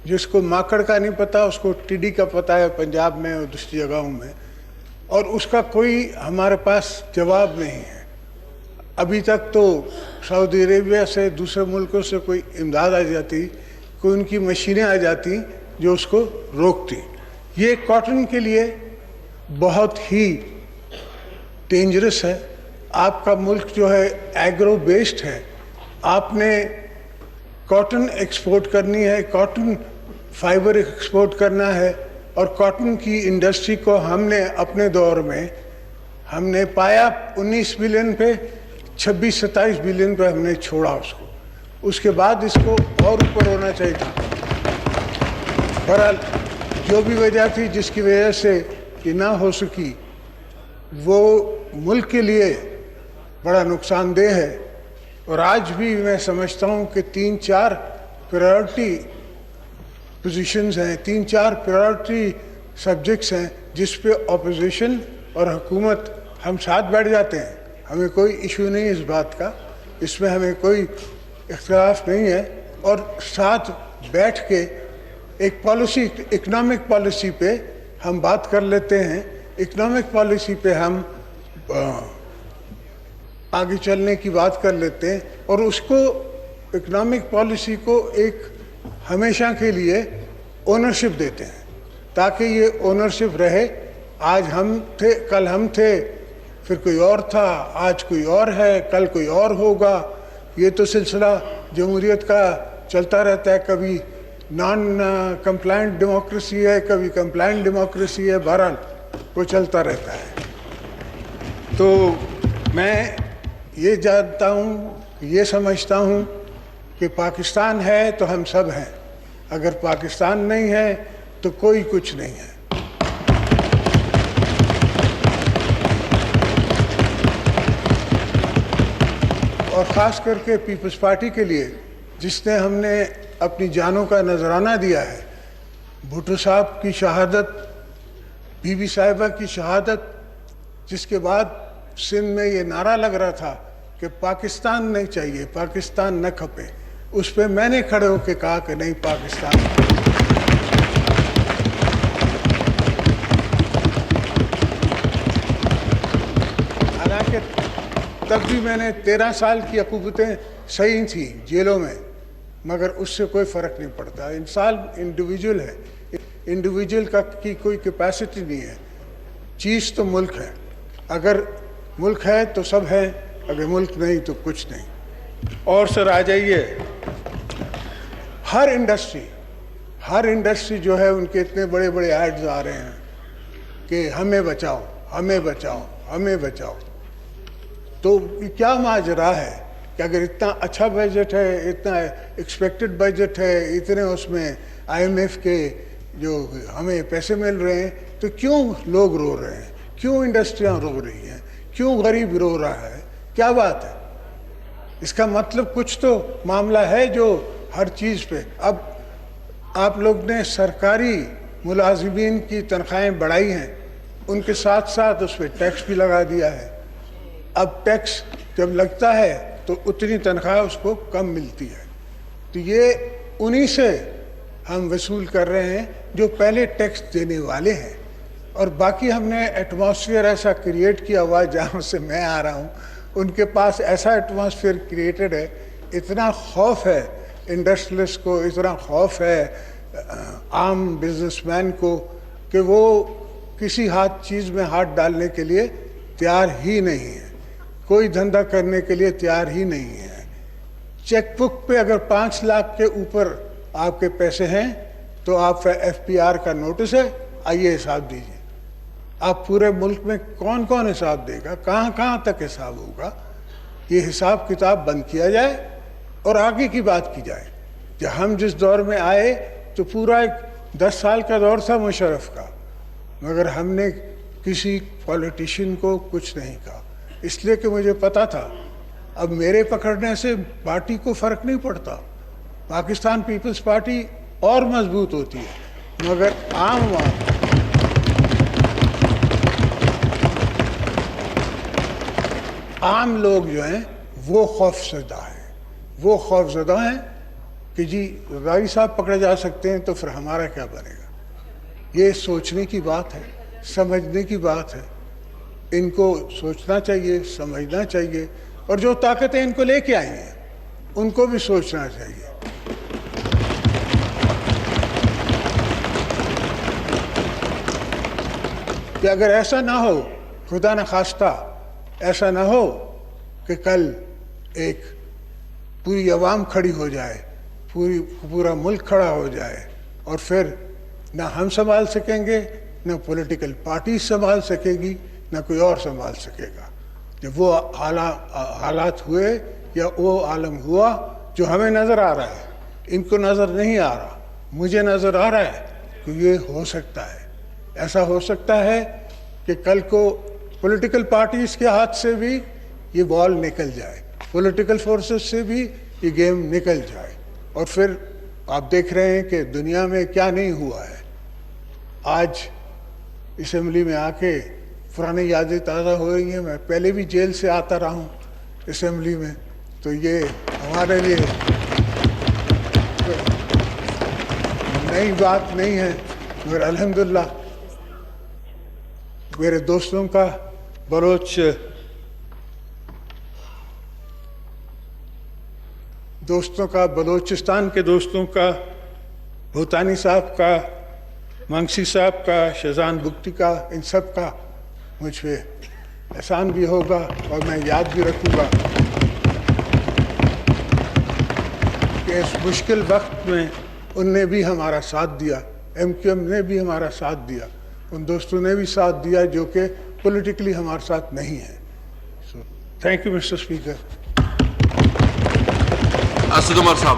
جس کو ماکڑ کا نہیں پتا اس کو ٹڈی کا پتا ہے پنجاب میں اور دوسری جگہوں میں، اور اس کا کوئی ہمارے پاس جواب نہیں ہے۔ ابھی تک تو سعودی عربیہ سے دوسرے ملکوں سے کوئی امداد آ جاتی، کوئی ان کی مشینیں آ جاتی جو اس کو روکتی۔ یہ کاٹن کے لیے بہت ہی ڈینجرس ہے۔ آپ کا ملک جو ہے ایگرو بیسڈ ہے، آپ نے کاٹن ایکسپورٹ کرنی ہے، کاٹن فائبر ایکسپورٹ کرنا ہے، اور کاٹن کی انڈسٹری کو ہم نے اپنے دور میں ہم نے پایا 19 بلین پہ، 26-27 بلین پہ ہم نے چھوڑا اس کو۔ اس کے بعد اس کو اور اوپر ہونا چاہیے تھا۔ بہرحال جو بھی وجہ تھی جس کی وجہ سے یہ نہ ہو سکی، وہ ملک کے لیے بڑا نقصان دہ ہے۔ اور آج بھی میں سمجھتا ہوں کہ 3-4 پرائرٹی پوزیشنز ہیں، 3-4 پرائرٹی سبجیکٹس ہیں جس پہ اپوزیشن اور حکومت ہم ساتھ بیٹھ جاتے ہیں۔ ہمیں کوئی ایشو نہیں اس بات کا، اس میں ہمیں کوئی اختلاف نہیں ہے، اور ساتھ بیٹھ کے ایک پالیسی، اکنامک پالیسی پہ ہم بات کر لیتے ہیں۔ اکنامک پالیسی پہ ہم آگے چلنے کی بات کر لیتے ہیں، اور اس کو اکنامک پالیسی کو ایک ہمیشہ کے لیے اونرشپ دیتے ہیں، تاکہ یہ اونرشپ رہے۔ آج ہم تھے، کل ہم تھے، پھر کوئی اور تھا، آج کوئی اور ہے، کل کوئی اور ہوگا۔ یہ تو سلسلہ جمہوریت کا چلتا رہتا ہے، کبھی نان کمپلائنٹ ڈیموکریسی ہے، کبھی کمپلائنٹ ڈیموکریسی ہے، بہرحال وہ چلتا رہتا ہے۔ تو میں یہ جانتا ہوں، یہ سمجھتا ہوں کہ پاکستان ہے تو ہم سب ہیں، اگر پاکستان نہیں ہے تو کوئی کچھ نہیں ہے۔ اور خاص کر کے پیپلز پارٹی کے لیے، جس نے ہم نے اپنی جانوں کا نذرانہ دیا ہے، بھٹو صاحب کی شہادت، بی بی صاحبہ کی شہادت، جس کے بعد سندھ میں یہ نعرہ لگ رہا تھا کہ پاکستان نہیں چاہیے، پاکستان نہ کھپے، اس پہ میں نے کھڑے ہو کے کہا کہ نہیں، پاکستان۔ حالانکہ تب بھی میں نے 13 سال کی عقوبتیں صحیح تھیں جیلوں میں، مگر اس سے کوئی فرق نہیں پڑتا۔ انسان انڈیویجول ہے، انڈیویجول کی کوئی کیپیسٹی نہیں ہے۔ چیز تو ملک ہے، اگر ملک ہے تو سب ہے، اگر ملک نہیں تو کچھ نہیں۔ اور سر آ جائیے، ہر انڈسٹری جو ہے، ان کے اتنے بڑے بڑے ایڈز آ رہے ہیں کہ ہمیں بچاؤ، ہمیں بچاؤ، ہمیں بچاؤ۔ تو کیا ماجرا ہے کہ اگر اتنا اچھا بجٹ ہے، اتنا ایکسپیکٹڈ بجٹ ہے، اتنے اس میں IMF کے جو ہمیں پیسے مل رہے ہیں، تو کیوں لوگ رو رہے ہیں؟ کیوں انڈسٹریاں رو رہی ہیں؟ کیوں غریب رو رہا ہے؟ کیا بات ہے؟ اس کا مطلب کچھ تو معاملہ ہے جو ہر چیز پہ۔ اب آپ لوگ نے سرکاری ملازمین کی تنخواہیں بڑھائی ہیں، ان کے ساتھ ساتھ اس پہ ٹیکس بھی لگا دیا ہے۔ اب ٹیکس جب لگتا ہے تو اتنی تنخواہ اس کو کم ملتی ہے، تو یہ انہی سے ہم وصول کر رہے ہیں جو پہلے ٹیکس دینے والے ہیں۔ اور باقی ہم نے ایٹماسفیئر ایسا کریٹ کیا ہوا، جہاں سے میں آ رہا ہوں ان کے پاس ایسا ایٹماسفیئر کریٹڈ ہے، اتنا خوف ہے انڈسٹریلسٹ کو، اتنا خوف ہے عام بزنس مین کو، کہ وہ کسی چیز میں ہاتھ ڈالنے کے لیے تیار ہی نہیں ہے، کوئی دھندا کرنے کے لیے تیار ہی نہیں ہے۔ چیک بک پہ اگر 5 لاکھ کے اوپر آپ کے پیسے ہیں تو آپ کا FPR کا نوٹس ہے، آئیے حساب دیجیے۔ آپ پورے ملک میں کون کون حساب دے گا؟ کہاں کہاں تک حساب ہوگا؟ یہ حساب کتاب بند کیا جائے اور آگے کی بات کی جائے۔ جب ہم جس دور میں آئے تو پورا ایک 10 سال کا دور تھا مشرف کا، مگر ہم نے کسی پولیٹیشین کو کچھ نہیں کہا، اس لیے کہ مجھے پتا تھا اب میرے پکڑنے سے پارٹی کو فرق نہیں پڑتا، پاکستان پیپلز پارٹی اور مضبوط ہوتی ہے، مگر عام لوگ جو ہیں وہ خوف زدہ ہیں، کہ جی غازی صاحب پکڑے جا سکتے ہیں تو پھر ہمارا کیا بنے گا. یہ سوچنے کی بات ہے, سمجھنے کی بات ہے. ان کو سوچنا چاہیے, سمجھنا چاہیے, اور جو طاقتیں ان کو لے کے آئی ہیں ان کو بھی سوچنا چاہیے. کہ اگر ایسا نہ ہو, خدا نخواستہ ایسا نہ ہو کہ کل ایک پوری عوام کھڑی ہو جائے, پورا ملک کھڑا ہو جائے, اور پھر نہ ہم سنبھال سکیں گے, نہ پولیٹیکل پارٹی سنبھال سکے گی, نہ کوئی اور سنبھال سکے گا. جب وہ حالات ہوئے یا وہ عالم ہوا جو ہمیں نظر آ رہا ہے, ان کو نظر نہیں آ رہا, مجھے نظر آ رہا ہے کہ یہ ہو سکتا ہے. ایسا ہو سکتا ہے کہ کل کو پولیٹیکل پارٹیز کے ہاتھ سے بھی یہ بال نکل جائے, پولیٹیکل فورسز سے بھی یہ گیم نکل جائے, اور پھر آپ دیکھ رہے ہیں کہ دنیا میں کیا نہیں ہوا ہے. آج اسمبلی میں آ کے پرانی یادیں تازہ ہو رہی ہیں. میں پہلے بھی جیل سے آتا رہا ہوں اسمبلی میں, تو یہ ہمارے لیے نئی بات نہیں ہے. مگر الحمدللہ میرے دوستوں کا, بلوچستان کے دوستوں کا, بھوتانی صاحب کا, منگسی صاحب کا, شہزان بگٹی کا, ان سب کا مجھ پہ احسان بھی ہوگا اور میں یاد بھی رکھوں گا کہ اس مشکل وقت میں ان نے بھی ہمارا ساتھ دیا, ایم کیو ایم نے بھی ہمارا ساتھ دیا, ان دوستوں نے بھی ساتھ دیا جو کہ پولیٹیکلی ہمارے ساتھ نہیں ہے. So thank you mister speaker. Asad Umar صاحب.